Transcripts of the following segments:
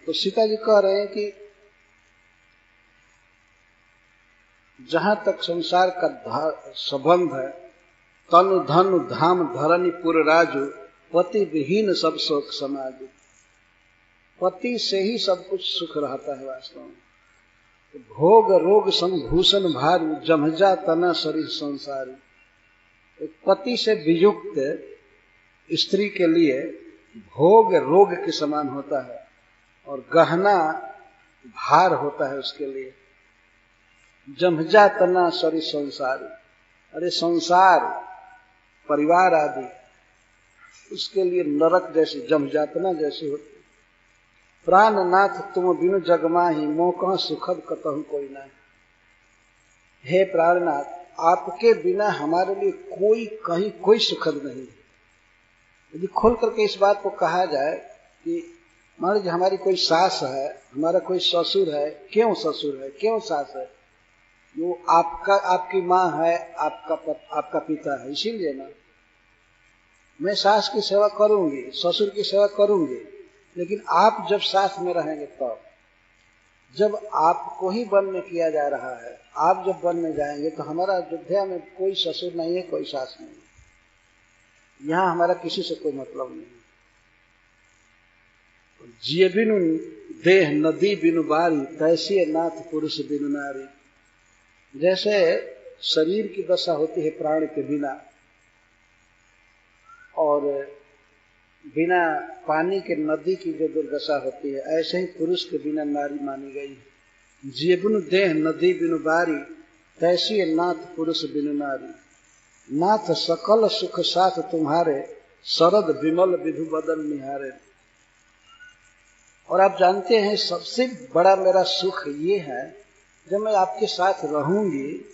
तो सीता जी कह रहे हैं कि जहां तक संसार का संबंध है, तनु धनु धाम धरनी पुर राजू, पति विहीन सब शोक समाज। पति से ही सब कुछ सुख रहता है वास्तव में। भोग रोग संभूषण भारी, जमजा तना शरीर संसारी। एक पति से वियुक्त स्त्री के लिए भोग रोग के समान होता है और गहना भार होता है उसके लिए। जमजा तना शरीर संसारी, अरे संसार परिवार आदि उसके लिए नरक जैसी जमजातना जैसी होती। प्राणनाथ तुम बिनु जगमाही, मोह सुखद कतहु कोई नहीं। हे प्राणनाथ, आपके बिना हमारे लिए कोई कहीं कोई सुखद नहीं। यदि खोल करके इस बात को कहा जाए कि मान लीजिए हमारी कोई सास है, हमारा कोई ससुर है, क्यों ससुर है, क्यों सास है, वो आपका आपकी माँ है, आपका पिता है, इसीलिए ना। मैं सास की सेवा करूंगी, ससुर की सेवा करूंगी, लेकिन आप जब साथ में रहेंगे तब। जब आपको ही वन में किया जा रहा है, आप जब वन में जाएंगे तो हमारा अयोध्या में कोई ससुर नहीं है, कोई सास नहीं है, यहां हमारा किसी से कोई मतलब नहीं है। जिए बिनु देह नदी बिनु बारी, तैसे नाथ पुरुष बिनु नारी। जैसे शरीर की दशा होती है प्राण के बिना, और बिना पानी के नदी की जो दुर्दशा होती है, ऐसे ही पुरुष के बिना नारी मानी गई है। जिए बिनु देह नदी बिनु बारी, तैसी नाथ पुरुष बिनु नारी। नाथ सकल सुख साथ तुम्हारे, शरद विमल विधु बदन निहारे। और आप जानते हैं सबसे बड़ा मेरा सुख ये है, जब मैं आपके साथ रहूंगी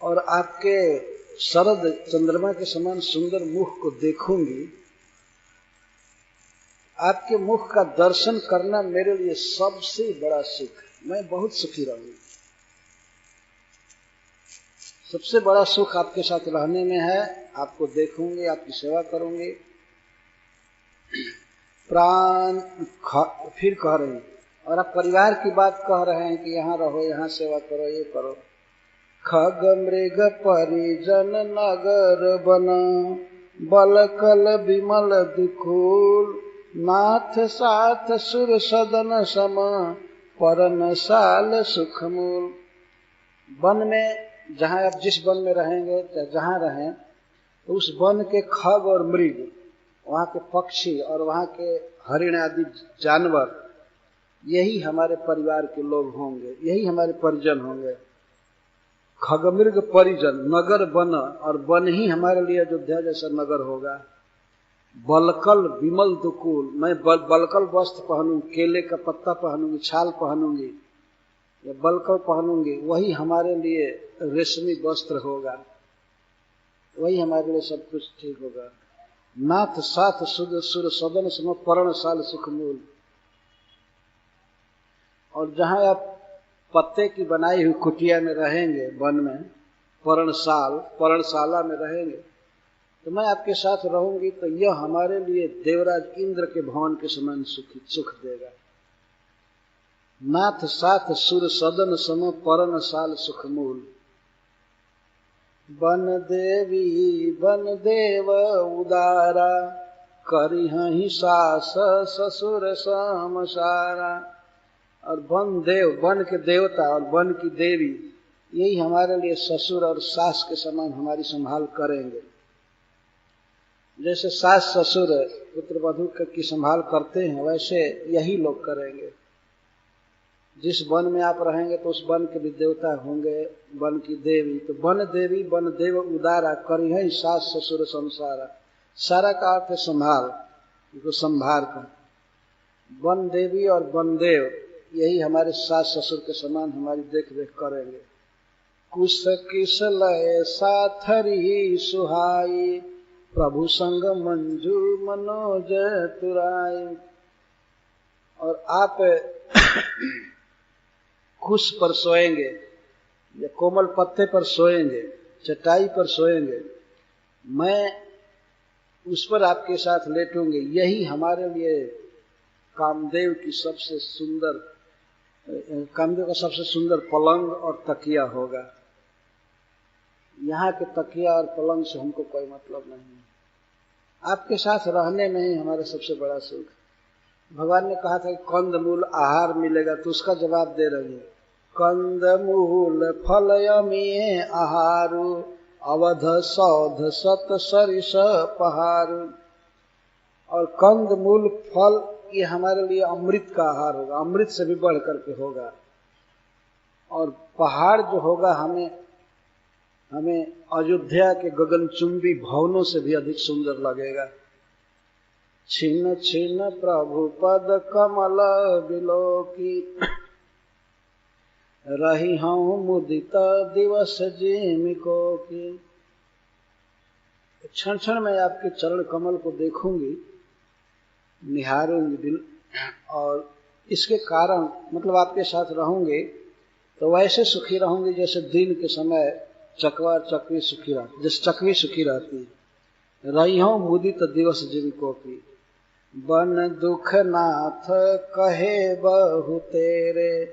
और आपके शरद चंद्रमा के समान सुंदर मुख को देखूंगी, आपके मुख का दर्शन करना मेरे लिए सबसे बड़ा सुख है। मैं बहुत सुखी रहूंगी। सबसे बड़ा सुख आपके साथ रहने में है, आपको देखूंगी, आपकी सेवा करूंगी। प्राण फिर कह रहे हैं, और आप परिवार की बात कह रहे हैं कि यहाँ रहो, यहाँ सेवा करो, ये करो। खग मृग परिजन नगर बना, बलकल विमल दुखूल। नाथ साथ सुर सदन सम, परन साल सुखमूल। वन में जहाँ आप जिस वन में रहेंगे, चाहे जहाँ रहें, तो उस वन के खग और मृग, वहाँ के पक्षी और वहाँ के हरिण आदि जानवर, यही हमारे परिवार के लोग होंगे, यही हमारे परिजन होंगे। खगमृग परिजन, नगर वन, और वन ही हमारे लिए अयोध्या जैसा नगर होगा। बलकल विमल दुकूल, मैं बलकल वस्त्र पहनूंगी, केले का पत्ता पहनूंगी, छाल पहनूंगी या बलकल पहनूंगी, वही हमारे लिए रेशमी वस्त्र होगा, वही हमारे लिए सब कुछ ठीक होगा। नाथ साथ सुर सदन सम, पर्ण साल सुखमूल। और जहां आप पत्ते की बनाई हुई कुटिया में रहेंगे, वन में पर्णशाला में रहेंगे, तो मैं आपके साथ रहूंगी, तो यह हमारे लिए देवराज इंद्र के भवन के समान सुख देगा। नाथ साथ सुर सदन सम, पर्ण साल सुखमूल। बन देवी बन देव उदारा, करिहहि सास ससुर सम सारा। और वन देव, वन के देवता और वन की देवी, यही हमारे लिए ससुर और सास के समान हमारी संभाल करेंगे। जैसे सास ससुर पुत्र वधू की संभाल करते हैं, वैसे यही लोग करेंगे। जिस वन में आप रहेंगे तो उस वन के भी देवता होंगे, वन की देवी। तो वन देवी वन देव उदारा, करिहहि सास ससुर संसारा। सारा का अर्थ है संभाल, इसको संभार कर। वन देवी और वन देव यही हमारे सास ससुर के समान हमारी देख रेख करेंगे। कुश किस लय साथरी सुहाई, प्रभु संग मंजू मनोज तुराई। और आप कुश पर सोएंगे या कोमल पत्ते पर सोएंगे, चटाई पर सोएंगे, मैं उस पर आपके साथ लेटूंगी, यही हमारे लिए कामदेव का सबसे सुंदर पलंग और तकिया होगा। यहाँ के तकिया और पलंग से हमको कोई मतलब नहीं है, आपके साथ रहने में ही हमारा सबसे बड़ा सुख। भगवान ने कहा था कि कंदमूल आहार मिलेगा, तो उसका जवाब दे रही है, कंदमूल फलयमिये आहारु अवध सौध सत सरिस पहारु। और कंदमूल फल ये हमारे लिए अमृत का आहार होगा, अमृत से भी बढ़ करके होगा। और पहाड़ जो होगा हमें अयोध्या के गगनचुंबी भवनों से भी अधिक सुंदर लगेगा। छिन छिन प्रभु पद कमल बिलोकी रही हूँ मुदित दिवस जिमिको की। क्षण क्षण में आपके चरण कमल को देखूंगी, निहारूंगी, और इसके कारण मतलब आपके साथ रहूंगे तो वैसे सुखी रहूंगी जैसे दिन के समय चकवा चकवी सुखी रहती, जैसे चकवी सुखी रहती है। रही हूँ मुदित दिवस जिनको की बन दुख नाथ कहे बहु तेरे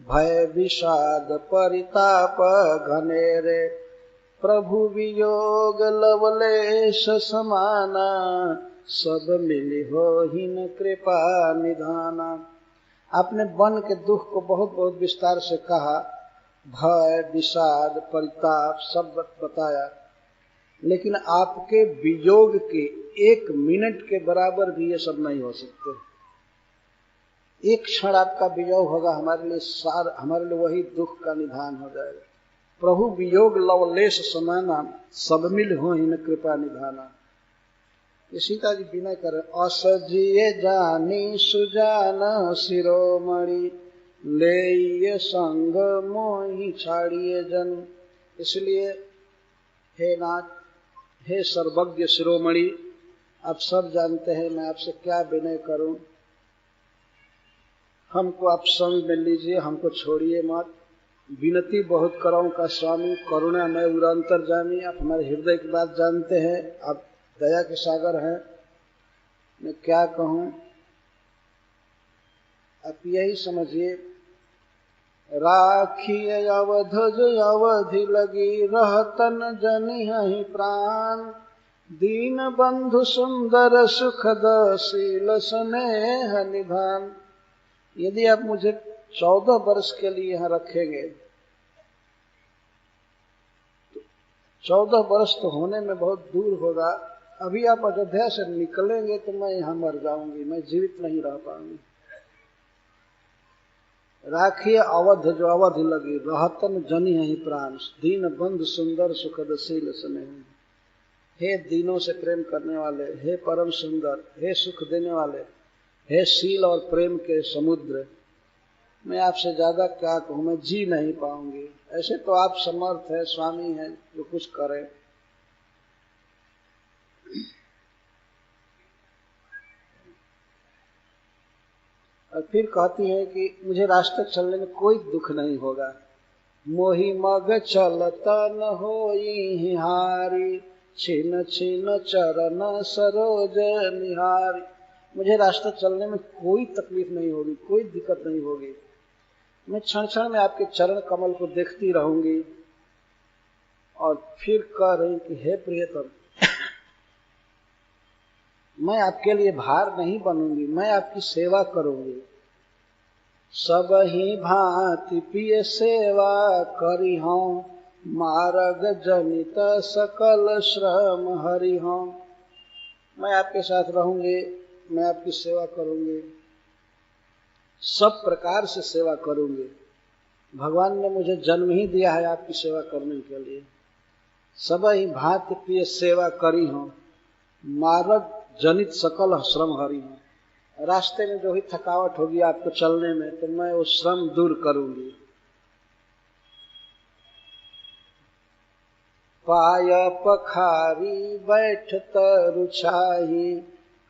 भय विषाद परिताप घनेरे प्रभु वियोग लवलेश समाना सब मिली हो हिन कृपा निधाना। आपने वन के दुख को बहुत बहुत विस्तार से कहा, भय विषाद परिताप सब बताया, लेकिन आपके वियोग के एक मिनट के बराबर भी ये सब नहीं हो सकते। एक क्षण आपका वियोग होगा, हमारे लिए वही दुख का निधान हो जाएगा। प्रभु वियोग लवलेश समाना सब मिल हो हिन कृपा निधाना। ये सीता जी विनय कर, असजिए जानी सुजान शिरोमणि ले संग मोहि छाड़िए जन। इसलिए हे नाथ, हे सर्वज्ञ शिरोमणि, आप सब जानते हैं, मैं आपसे क्या विनय करूं। हमको आप संग में लीजिए, हमको छोड़िए मत। विनती बहुत कराऊं का स्वामी करुणा में उरंतर जामी। आप हमारे हृदय की बात जानते हैं, आप दया के सागर हैं, मैं क्या कहूं। आप यही समझिए, राखिए अवधज अवधि लगी रहतन जनि हहि प्राण दीन बंधु सुंदर सुखद शील स्नेह निधान। यदि आप मुझे 14 वर्ष के लिए यहाँ रखेंगे, 14 वर्ष तो होने में बहुत दूर होगा। अभी आप अयोध्या से निकलेंगे तो मैं यहाँ मर जाऊंगी, मैं जीवित नहीं रह पाऊंगी। राखिए अवध जो अवधि लगी रहतन जनि हहि प्राण दीन बंधु सुंदर सुखद शील स्नेह। हे दीनों से प्रेम करने वाले, हे परम सुंदर, हे सुख देने वाले, हे शील और प्रेम के समुद्र, मैं आपसे ज्यादा क्या कहूं, मैं जी नहीं पाऊंगी। ऐसे तो आप समर्थ है, स्वामी हैं, जो कुछ करें। और फिर कहती है कि मुझे रास्ते चलने में कोई दुख नहीं होगा। मोहि मग चलता न होई हारी छिन छिन चरण सरोज निहारी। मुझे रास्ता चलने में कोई तकलीफ नहीं होगी, कोई दिक्कत नहीं होगी। मैं क्षण क्षण में आपके चरण कमल को देखती रहूंगी। और फिर कह रही कि हे प्रियतम, मैं आपके लिए भार नहीं बनूंगी, मैं आपकी सेवा करूंगी। सब ही भांति पिय सेवा करी हूं मार्ग जनित सकल श्रम हरि हूं। मैं आपके साथ रहूंगी, मैं आपकी सेवा करूंगी, सब प्रकार से सेवा करूंगी। भगवान ने मुझे जन्म ही दिया है आपकी सेवा करने के लिए। सब ही भांति पिय सेवा करी हूं मार्ग जनित सकल श्रम हरि हूं। रास्ते में जो ही थकावट होगी आपको चलने में, तो मैं वो श्रम दूर करूंगी। पाय पखारी बैठ रुछाही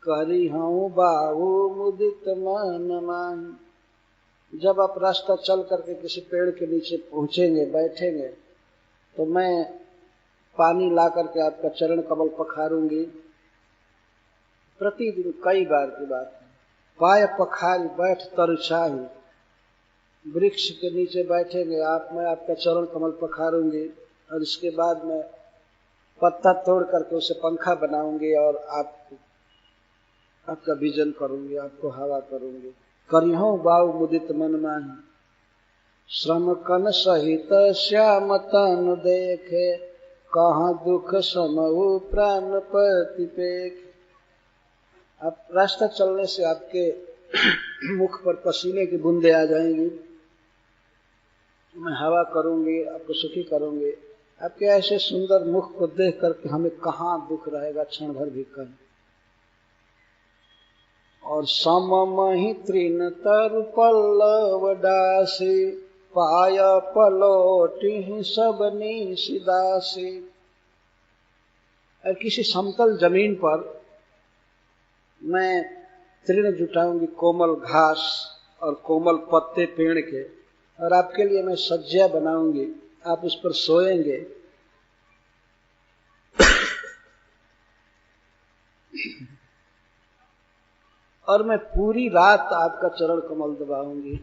करी हूं बाहु मुदित मन माही। जब आप रास्ता चल करके किसी पेड़ के नीचे पहुंचेंगे, बैठेंगे, तो मैं पानी ला करके आपका चरण कमल पखारूंगी। प्रतिदिन कई बार की बात है। पाय पखारी बैठ तरुचाही, वृक्ष के नीचे बैठेंगे आप, मैं आपका चरण कमल पखारूंगी और इसके बाद मैं पत्ता तोड़ करके उसे पंखा बनाऊंगी और आपका विजन करूंगी, आपको हवा करूंगी। करिहो बाऊ मुदित मन माही, श्रम कन सहित श्याम तन देखे, कहाँ दुख समऊ प्राण पति पेख। आप रास्ता चलने से आपके मुख पर पसीने की बूंदे आ जाएंगी, मैं हवा करूंगी, आपको सुखी करूंगी। आपके ऐसे सुंदर मुख को देख करके हमें कहाँ दुख रहेगा क्षण भर भी कहीं। और सममहि तृण तरु पल्लव डासी, पाय पलोटी सबनी सिदासी। और किसी समतल जमीन पर मैं तृण जुटाऊंगी, कोमल घास और कोमल पत्ते पेड़ के, और आपके लिए मैं सज्जा बनाऊंगी, आप उस पर सोएंगे। और मैं पूरी रात आपका चरण कमल दबाऊंगी।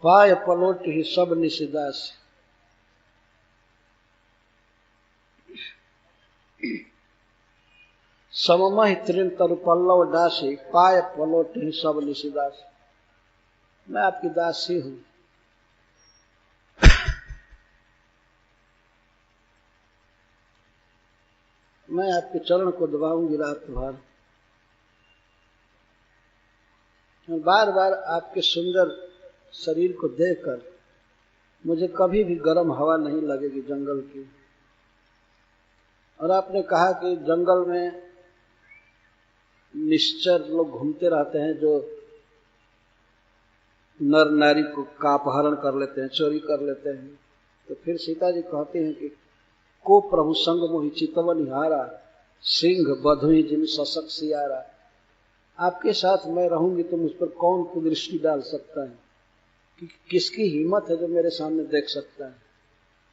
पाय पलोट ही सब निशिदास। सममहि तृण तरु पल्लव दासी, पाय पलोट ही सब निशिदास। मैं आपकी दासी हूं, मैं आपके चरण को दबाऊंगी रात भर। बार बार आपके सुंदर शरीर को देखकर मुझे कभी भी गर्म हवा नहीं लगेगी जंगल की। और आपने कहा कि जंगल में निश्चर लोग घूमते रहते हैं जो नर नारी को का अपहरण कर लेते हैं, चोरी कर लेते हैं। तो फिर सीता जी कहते हैं कि को प्रभु संग मोहि चितवन हारा, सिंह बधुई जिन सशक सियारा। आपके साथ मैं रहूंगी तो मुझ पर कौन कुदृष्टि डाल सकता है, कि किसकी हिम्मत है जो मेरे सामने देख सकता है।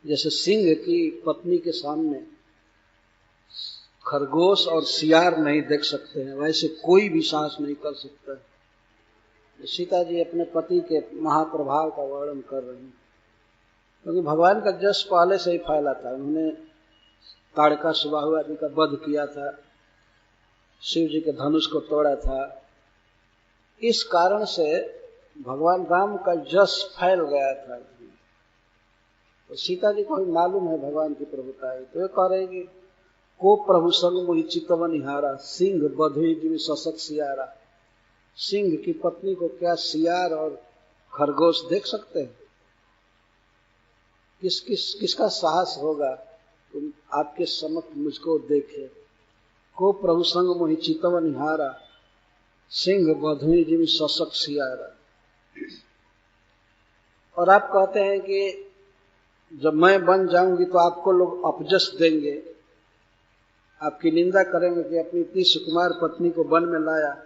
जैसे सिंह की पत्नी के सामने खरगोश और सियार नहीं देख सकते हैं, वैसे कोई भी साहस नहीं कर सकता है। सीता जी अपने पति के महाप्रभाव का वर्णन कर रही हैं, क्योंकि भगवान का जस पहले से ही फैला था। उन्होंने ताड़का सुबाहु आदि का वध किया था, शिव जी के धनुष को तोड़ा था। इस कारण से भगवान राम का जस फैल गया था। तो सीता जी को भी मालूम है भगवान की प्रभुता है, तो ये कह रहे कि को प्रभु संग मोहि चितवन हारा, सिंह बधुई जिन सशक सियारा। सिंह की पत्नी को क्या सियार और खरगोश देख सकते हैं? किसका साहस होगा तुम आपके समक्ष मुझको देखे। को प्रभु संग मोहि चितवन हारा, सिंह बधुई जिन सशक सियारा। और आप कहते हैं कि जब मैं बन जाऊंगी तो आपको लोग अपजस देंगे, आपकी निंदा करेंगे कि अपनी इतनी सुकुमार पत्नी को वन में लाया।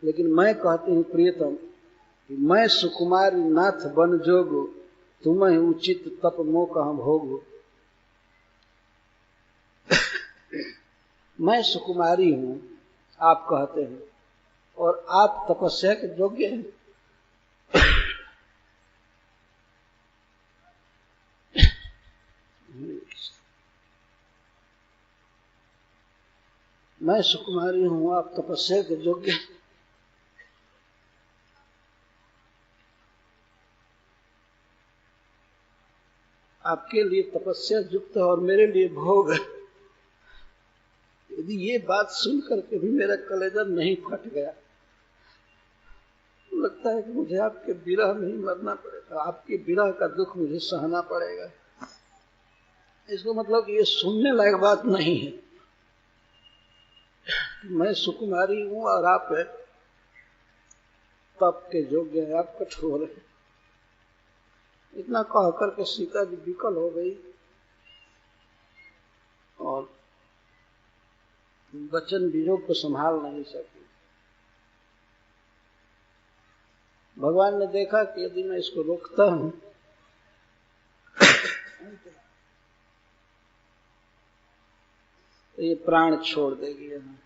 लेकिन मैं कहती हूँ प्रियतम कि मैं सुकुमारी नाथ बन जोगो, तुम्हें उचित तप मोह कहाँ भोगो। मैं सुकुमारी हूं आप कहते हैं, और आप तपस्या के योग्य हैं। मैं सुकुमारी हूं, आप तपस्या के योग्य। आपके लिए तपस्या युक्त है और मेरे लिए भोग है। यदि ये बात सुन करके भी मेरा कलेजा नहीं फट गया, तो लगता है कि मुझे आपके विरह में ही मरना पड़ेगा, आपके विरह का दुख मुझे सहना पड़ेगा। इसको मतलब ये सुनने लायक बात नहीं है। मैं सुकुमारी हूं और आप तप के योग्य हैं, आप कठोर हैं। इतना कह करके सीता जी विकल हो गई और वचन वियोग को संभाल नहीं सकी। भगवान ने देखा कि यदि मैं इसको रोकता हूं तो ये प्राण छोड़ देगी यहाँ।